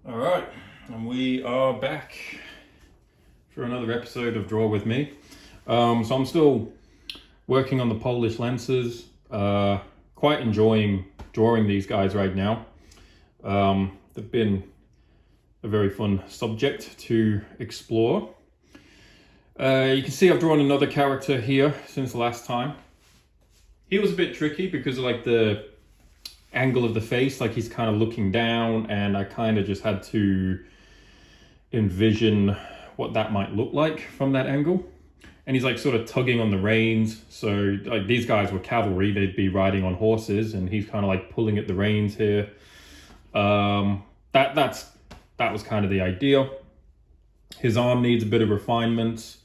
All right, and we are back for another episode of Draw With Me. So I'm still working on the Polish lenses, quite enjoying drawing these guys right now. They've been a very fun subject to explore. You can see I've drawn another character here since the last time. He was a bit tricky because of like the angle of the face, like he's kind of looking down, and I kind of just had to envision what that might look like from that angle. And he's like sort of tugging on the reins, so like these guys were cavalry, they'd be riding on horses, and he's kind of like pulling at the reins here. That was kind of the idea. His arm needs a bit of refinement.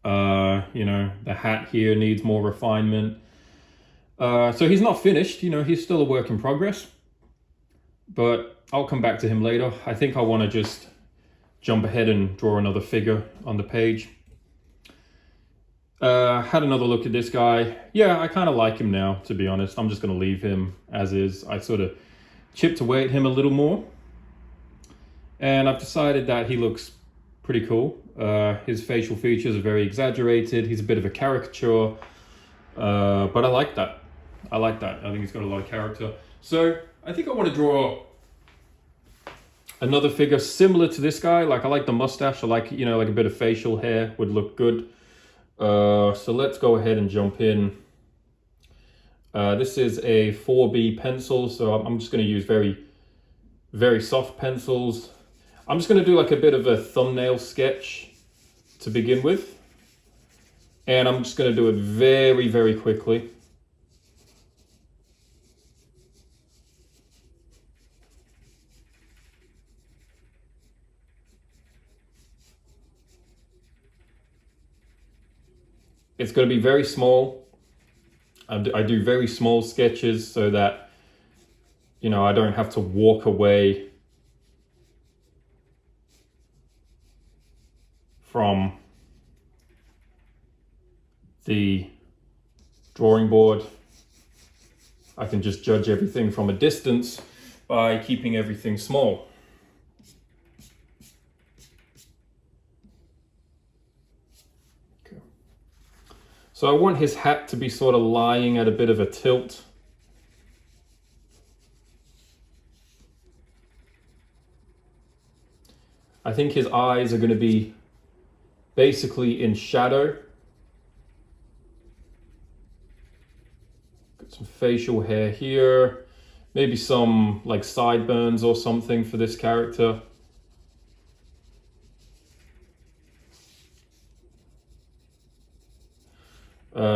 The hat here needs more refinement. So he's not finished, he's still a work in progress, but I'll come back to him later. I think I want to just jump ahead and draw another figure on the page. Had another look at this guy. Yeah, I kind of like him now, to be honest. I'm just going to leave him as is. I sort of chipped away at him a little more, and I've decided that he looks pretty cool. His facial features are very exaggerated. He's a bit of a caricature, but I like that. I think he's got a lot of character. So I think I want to draw another figure similar to this guy. Like I like the mustache. I like, like a bit of facial hair would look good. So let's go ahead and jump in. This is a 4B pencil. So I'm just going to use very, very soft pencils. I'm just going to do like a bit of a thumbnail sketch to begin with. And I'm just going to do it very, very quickly. It's going to be very small. I do very small sketches so that, I don't have to walk away from the drawing board. I can just judge everything from a distance by keeping everything small. So I want his hat to be sort of lying at a bit of a tilt. I think his eyes are going to be basically in shadow. Got some facial hair here. Maybe some like sideburns or something for this character.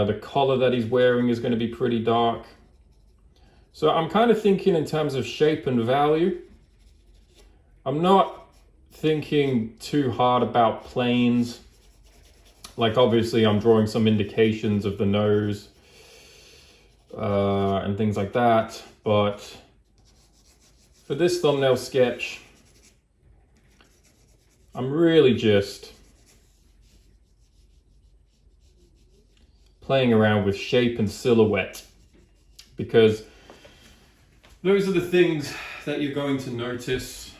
The collar that he's wearing is going to be pretty dark. So I'm kind of thinking in terms of shape and value. I'm not thinking too hard about planes. Like obviously I'm drawing some indications of the nose and things like that. But for this thumbnail sketch, I'm really just playing around with shape and silhouette, because those are the things that you're going to notice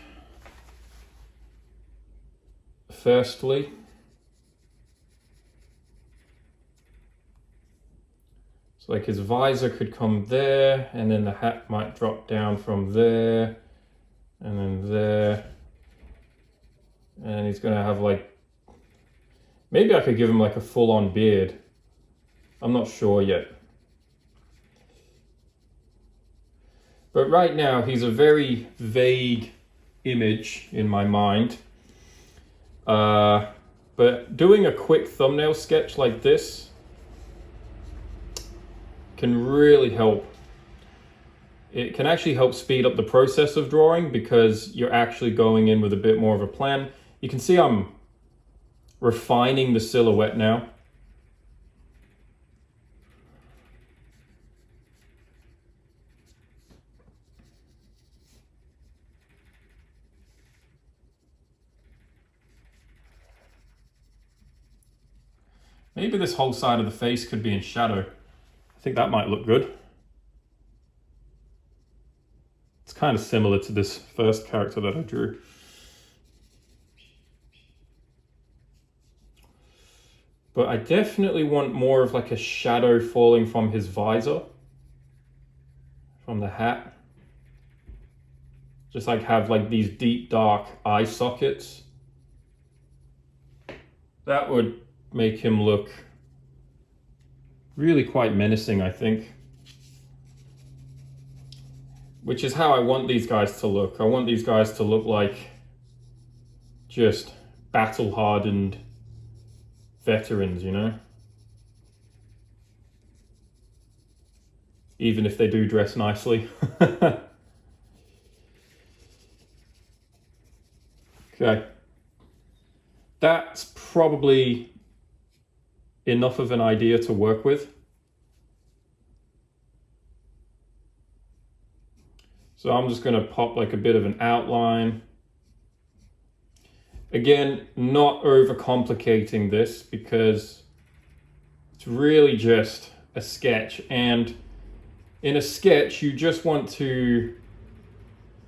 firstly. So like his visor could come there, and then the hat might drop down from there, and then there. And he's gonna have like, maybe I could give him like a full-on beard. I'm not sure yet. But right now, he's a very vague image in my mind. But doing a quick thumbnail sketch like this can really help. It can actually help speed up the process of drawing because you're actually going in with a bit more of a plan. You can see I'm refining the silhouette now. Maybe this whole side of the face could be in shadow. I think that might look good. It's kind of similar to this first character that I drew. But I definitely want more of like a shadow falling from his visor, from the hat. Just like have like these deep dark eye sockets. That would make him look really quite menacing, I think. Which is how I want these guys to look. I want these guys to look like just battle-hardened veterans, you know? Even if they do dress nicely. Okay. That's probably enough of an idea to work with. So I'm just going to pop like a bit of an outline. Again, not overcomplicating this because it's really just a sketch. And in a sketch, you just want to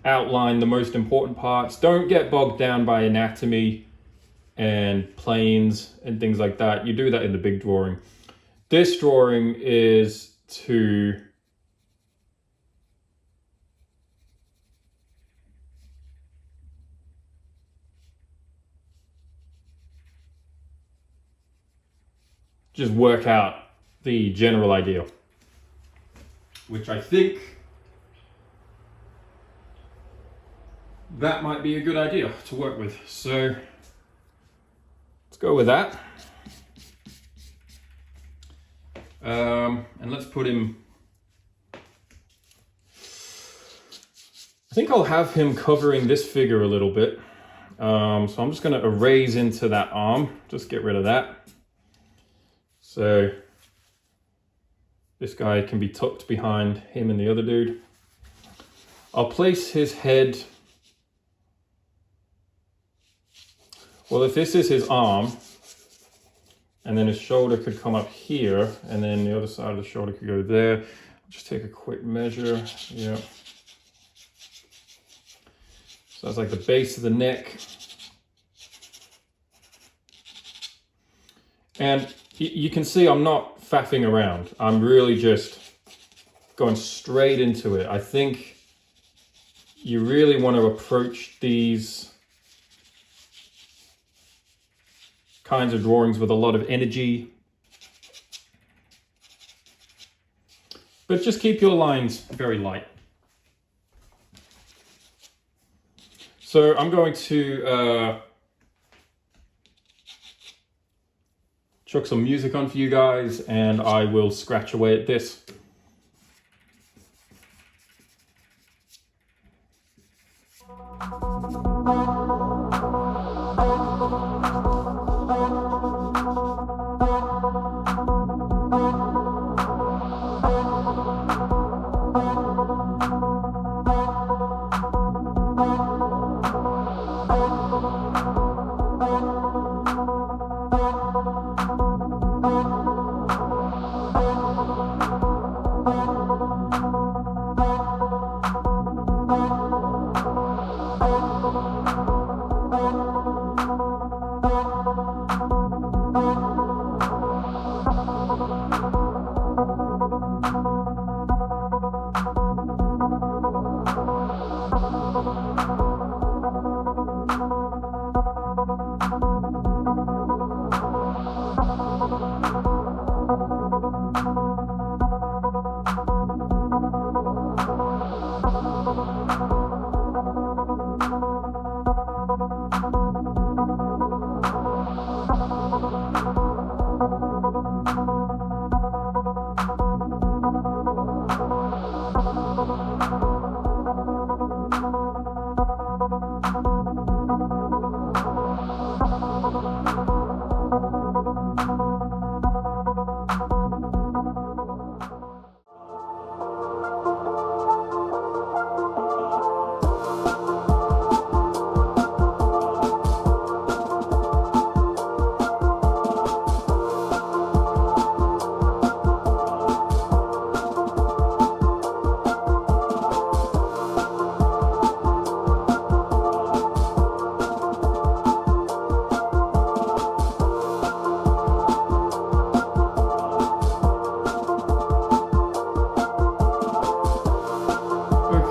outline the most important parts. Don't get bogged down by anatomy and planes and things like that. You do that in the big drawing. This drawing is to just work out the general idea, which I think that might be a good idea to work with. So let's go with that. And let's put him, I think I'll have him covering this figure a little bit. So I'm just going to erase into that arm, just get rid of that. So this guy can be tucked behind him and the other dude. I'll place his head. Well, if this is his arm, and then his shoulder could come up here, and then the other side of the shoulder could go there. I'll just take a quick measure. Yeah. So that's like the base of the neck. And you can see I'm not faffing around. I'm really just going straight into it. I think you really want to approach these kinds of drawings with a lot of energy. But just keep your lines very light. So I'm going to chuck some music on for you guys, and I will scratch away at this.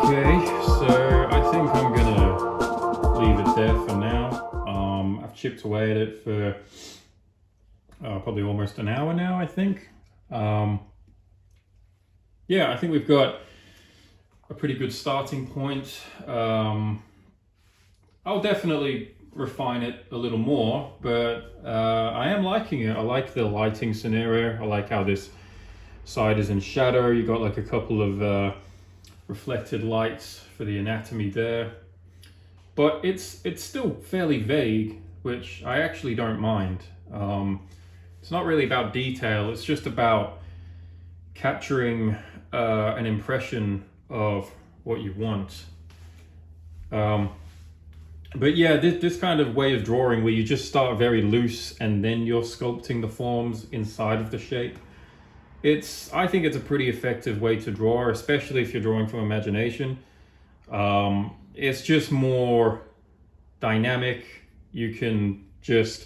Okay, so I think I'm gonna leave it there for now. I've chipped away at it for probably almost an hour now, I think. Yeah, I think we've got a pretty good starting point. I'll definitely refine it a little more, but I am liking it. I like the lighting scenario. I like how this side is in shadow. You got like a couple of reflected lights for the anatomy there, but it's still fairly vague, which I actually don't mind. It's not really about detail. It's just about capturing an impression of what you want. But yeah, this kind of way of drawing where you just start very loose and then you're sculpting the forms inside of the shape, I think it's a pretty effective way to draw, especially if you're drawing from imagination. It's just more dynamic. You can just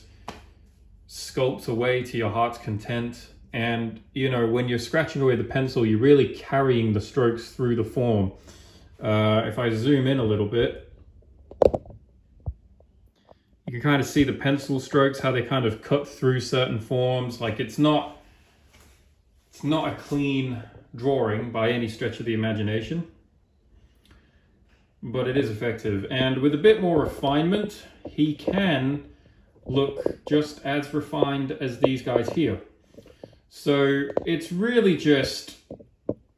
sculpt away to your heart's content. And, you know, when you're scratching away the pencil, you're really carrying the strokes through the form. If I zoom in a little bit, you can kind of see the pencil strokes, how they kind of cut through certain forms. Like it's not a clean drawing by any stretch of the imagination, but it is effective. And with a bit more refinement, he can look just as refined as these guys here. So it's really just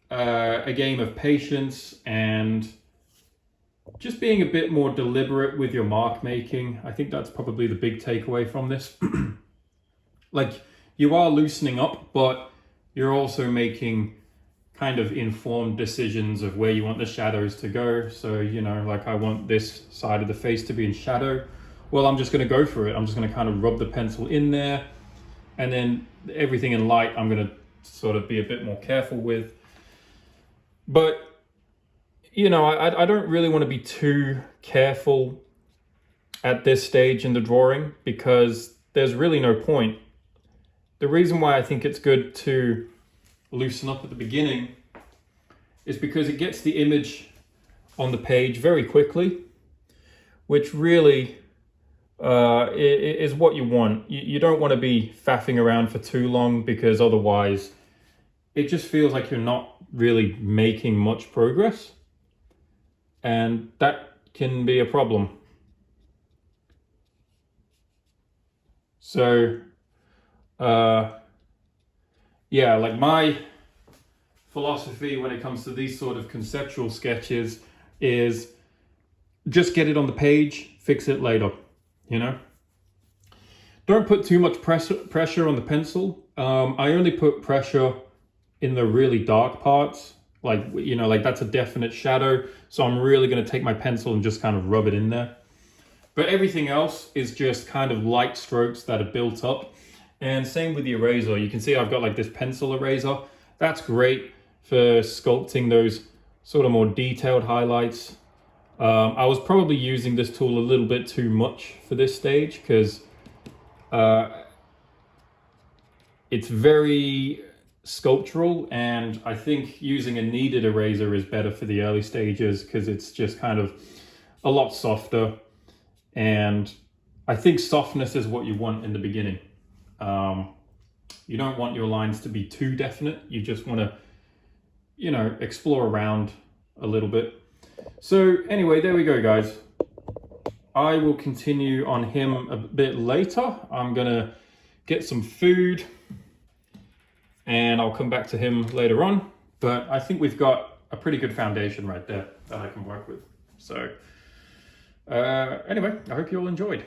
a game of patience and just being a bit more deliberate with your mark making. I think that's probably the big takeaway from this. Like, you are loosening up, but you're also making kind of informed decisions of where you want the shadows to go. So, you know, like I want this side of the face to be in shadow. Well, I'm just going to go for it. I'm just going to kind of rub the pencil in there. And then everything in light, I'm going to sort of be a bit more careful with. But, you know, I don't really want to be too careful at this stage in the drawing because there's really no point. The reason why I think it's good to loosen up at the beginning is because it gets the image on the page very quickly, which really is what you want. You don't want to be faffing around for too long because otherwise it just feels like you're not really making much progress. And that can be a problem. So, yeah, like my philosophy when it comes to these sort of conceptual sketches is just get it on the page, fix it later, you know? Don't put too much pressure on the pencil. I only put pressure in the really dark parts. Like, you know, like that's a definite shadow. So I'm really going to take my pencil and just kind of rub it in there. But everything else is just kind of light strokes that are built up. And same with the eraser. You can see I've got like this pencil eraser. That's great for sculpting those sort of more detailed highlights. I was probably using this tool a little bit too much for this stage because it's very sculptural, and I think using a kneaded eraser is better for the early stages because it's just kind of a lot softer, and I think softness is what you want in the beginning. You don't want your lines to be too definite. You just want to, you know, explore around a little bit. So anyway, there we go, guys. I will continue on him a bit later. I'm gonna get some food and I'll come back to him later on. But I think we've got a pretty good foundation right there that I can work with. So anyway, I hope you all enjoyed.